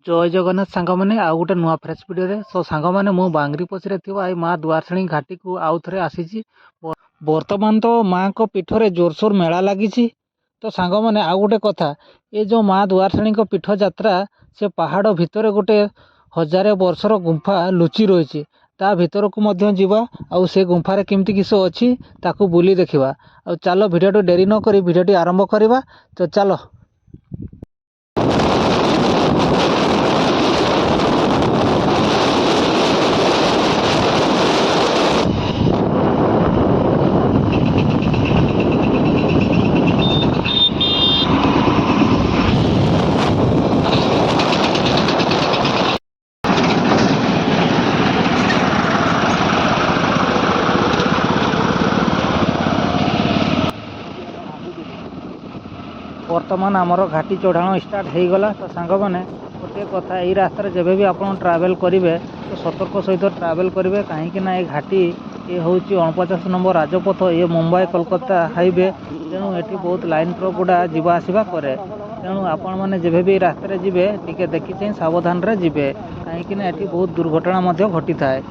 जय जगन्नाथ सांग मैंने आउ गोटे नुआ फ्रेश वीडियो सो सांग मैंने मु बांगरी पछरे थी माँ दुआरछणी घाटी को आउ थे आसी बर्तमान तो माँ को पीठरे जोरसोर मेला लगी। तो सांग मैंने आउ गोटे कथा ये जो माँ दुआरछणी पीठ यात्रा से पहाड़ भितर गोटे 1000 वर्षर गुंफा लुचि रही ता भितर को मध्य जीवा आउ से गुंफार केमती किस अच्छी ताकू बुली देखा। चलो भिडियो डेरी न करी भिडियोटी आरंभ करवा। तो चलो बर्तमान आमर घाटी चढ़ाण स्टार्ट हो गला। तो सांग मैंने गोटे कथा यही रास्तार जब भी आप ट्रावेल करेंगे तो सतर्क सहित ट्रावेल करेंगे कहीं ये घाटी ये हूँ 49 नंबर राजपथ ये मुंबई कोलकाता हाईवे तेणु ये बहुत लाइन ट्रक गुड़ा जीवा आसवा कै तेणु आपण मैंने जब भी रास्तार जी टे देखी चाहिए सावधान जी कहीं ये बहुत दुर्घटना घटी थाए।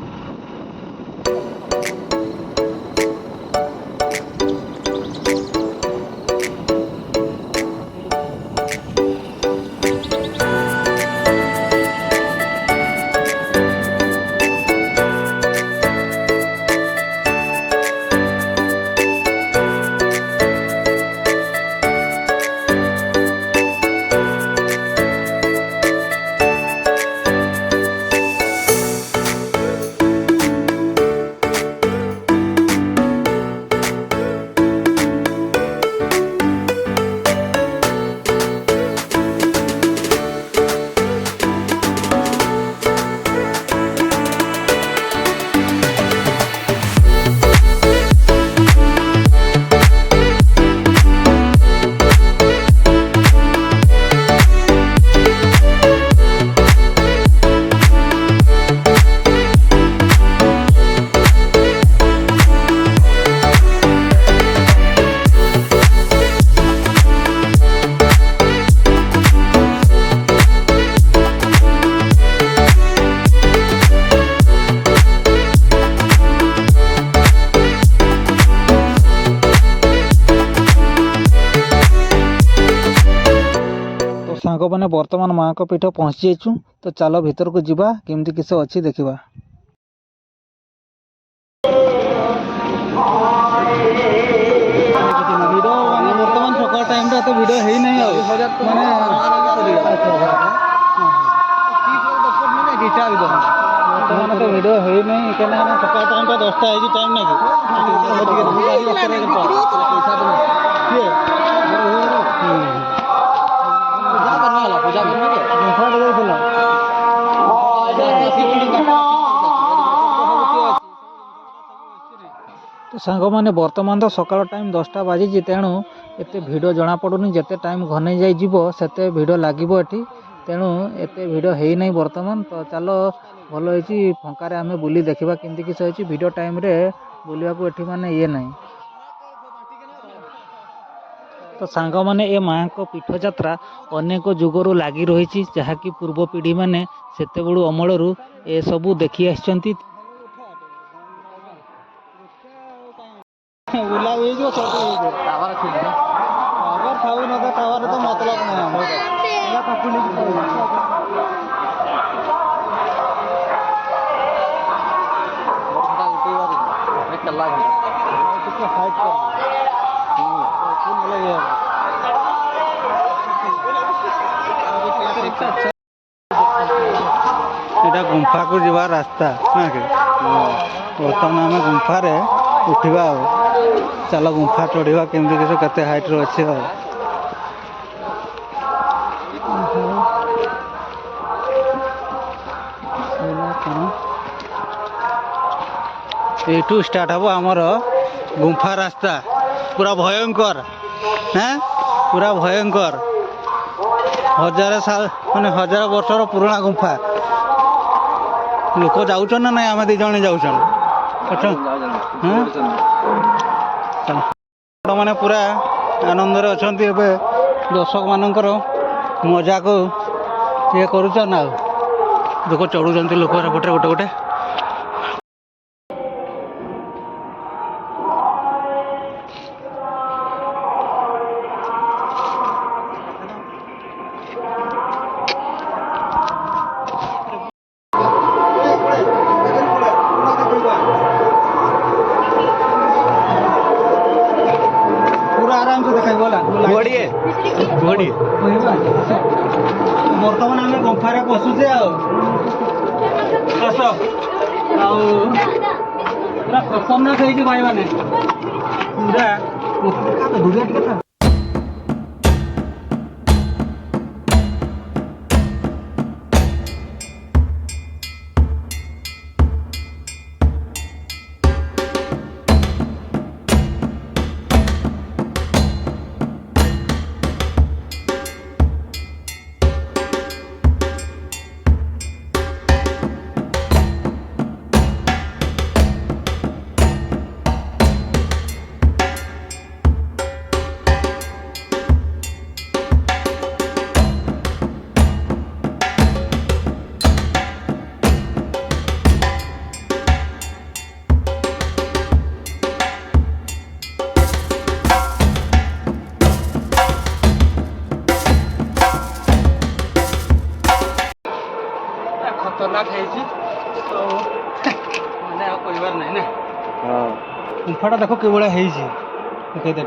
सांग मैंने बर्तमान माँ को पीठ पहुँची जाइचु। तो चलो भीतर को जीवा केमती किस अच्छी देखा। बर्तमान सकाल टाइम तो वीडियो है नहीं बर्तमान तो वीडियो है नहीं सकाल टाइम तो 10टा है टाइम ना तो सांग मैंने बर्तमान तो सकाल टाइम 10टा बाजी तेणु एत भिड जना पड़ूनी जिते टाइम घने जाते भिड लगे तेणु एत भिड है नहीं बर्तमान। तो चलो भल हो फंकार आम बुली देखा केमती किस अच्छी भिड टाइम बुलवा को माने ये नहीं। तो सांग मैंने ये माँ को पीठ यात्रा अनेक जुगरू लगी रही जहाँकि पूर्व पीढ़ी मैंने सेते बड़ू अमलू ए सबू देखी आसचंती। गुंफा को जीवा रास्ता ना के बर्तमान आम गुंफा रे उठा चलो गुंफा चढ़ा केमती किस केते हाइट रो अच्छे यू स्टार्ट हम आमर गुंफा रास्ता पूरा भयंकर हाँ पूरा भयंकर 1000 साल माने 1000 वर्षर पुराना गुंफा लोक जाऊन ना ना आम दी जने जाऊन मैंने पूरा आनंद अच्छा दर्शक मानकर मजा को ये करूछ ना देखो चढ़ुंट लोक पटे गोटे गोटे पूरा आराम से देखा बोला बढ़िए बढ़िए बर्तमान आम गुंफार पशुचे आस पूरा खतरनाक है भाई मैंने पूरा खतरनाक है तो मैंने कहबार ना ना गुंफाटा देख कि भाया देखते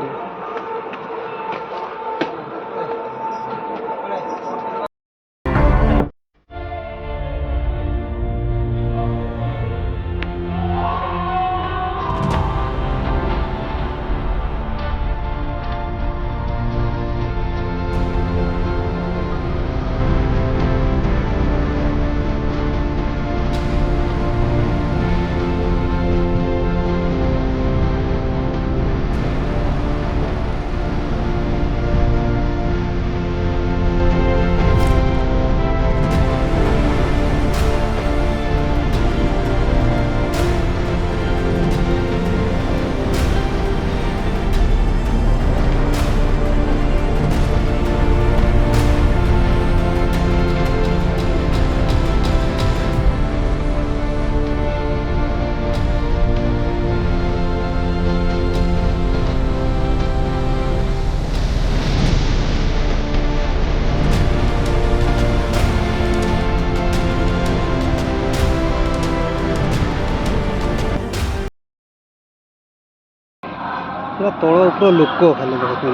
पूरा तल ऊपर लोक खाली देखते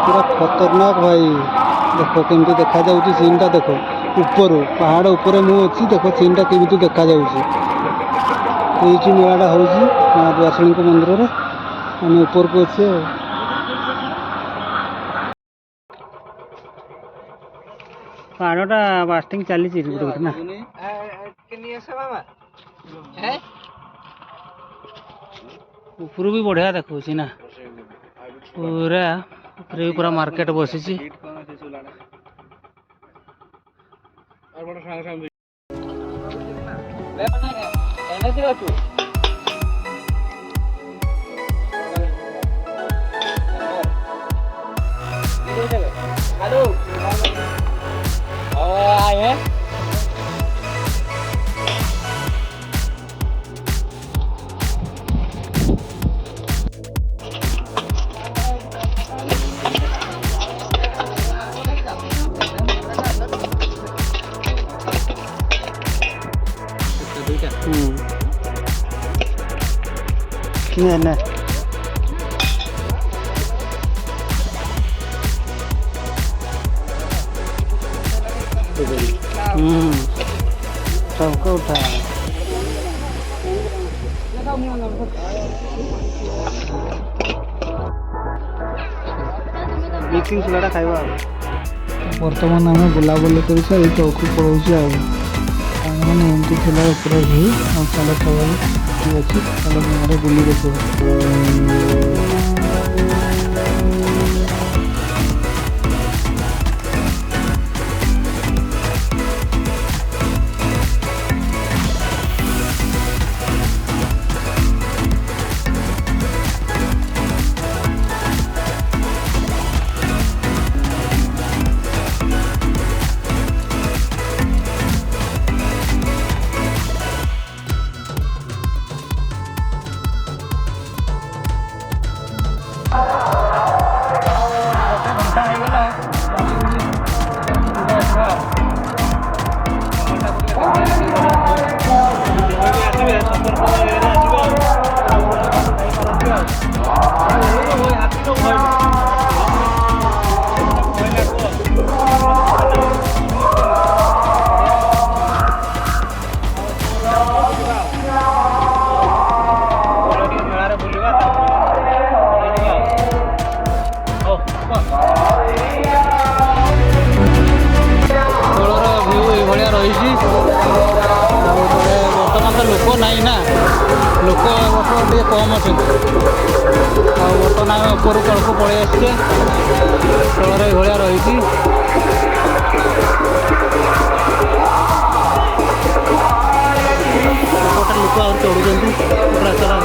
पूरा खतरनाक भाई देख केमती देखा जाऊँ सीन टा देख ऊपर पहाड़ ऊपर मु अच्छी देख सीन टा केमती देखा जाऊँ मेलाटा हूँ माँ दुआरसणी मंदिर में आम ऊपर को अच्छे पहाड़टा बास्टिंग चली ना ऊपर भी बढ़िया देखा ना पूरा ऊपर भी पूरा मार्केट बसी ना सबको उठा मिक्सिंग चूल्हा खाइबा बर्तमान आम बुलाबुली कर सारी चौक पड़ोसी मैंने एमती थी पूरा भी चल सब अच्छी चलो बुली देखो କମ୍ ଅଛନ୍ତି। ଆଉ ବର୍ତ୍ତମାନ ଆମେ ଉପରୁ ତଳକୁ ପଳେଇ ଆସିଛେ। ତଳରେ ଏଇଭଳିଆ ରହିଛି। ଗୋଟେ ଲୋକ ଆହୁରି ଚଢ଼ୁଛନ୍ତି ରାସ୍ତାଟା।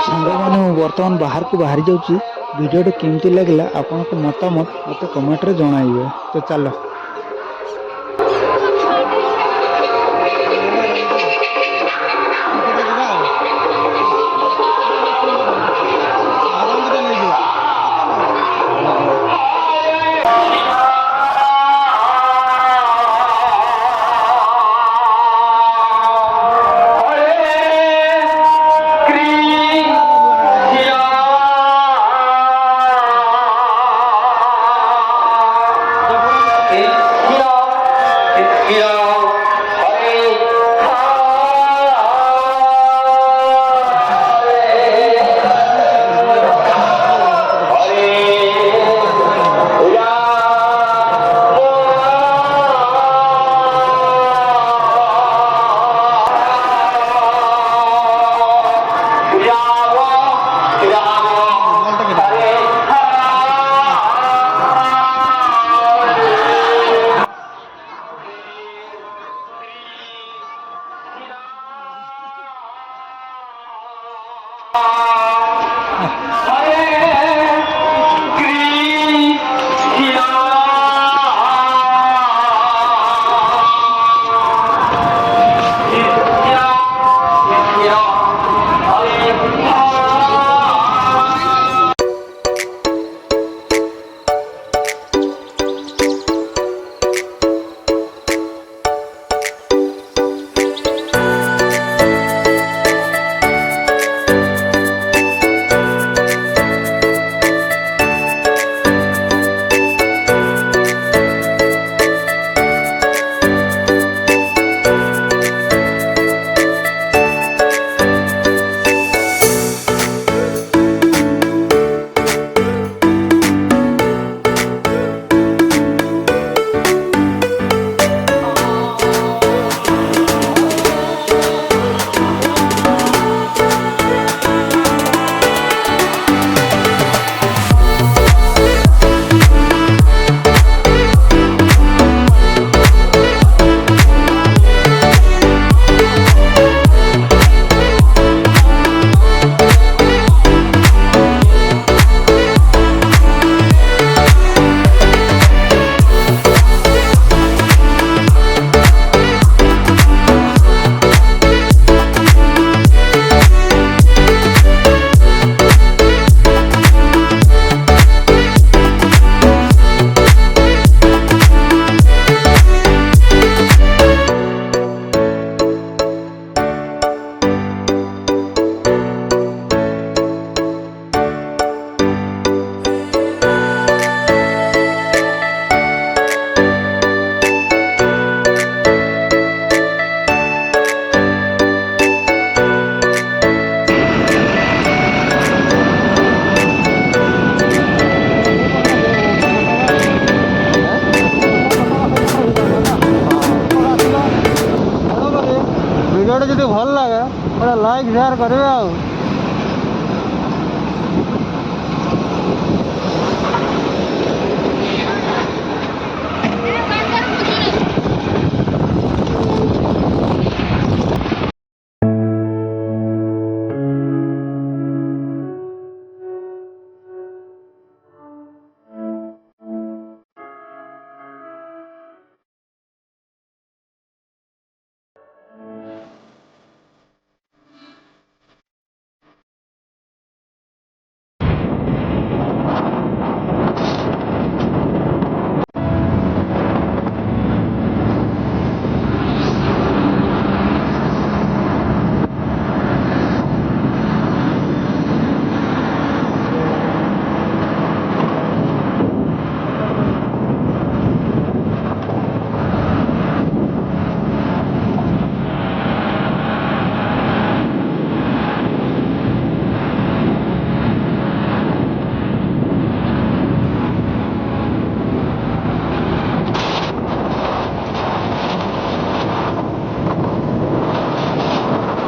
ସାଙ୍ଗମାନେ ମୁଁ ବର୍ତ୍ତମାନ ବାହାରକୁ ବାହାରି ଯାଉଛି। ଭିଡ଼ିଓଟି କେମିତି ଲାଗିଲା ଆପଣଙ୍କ ମତାମତ ମୋତେ କମେଣ୍ଟରେ ଜଣାଇବେ। ତ ଚାଲ। ବିହାର କରିବେ ଆଉ।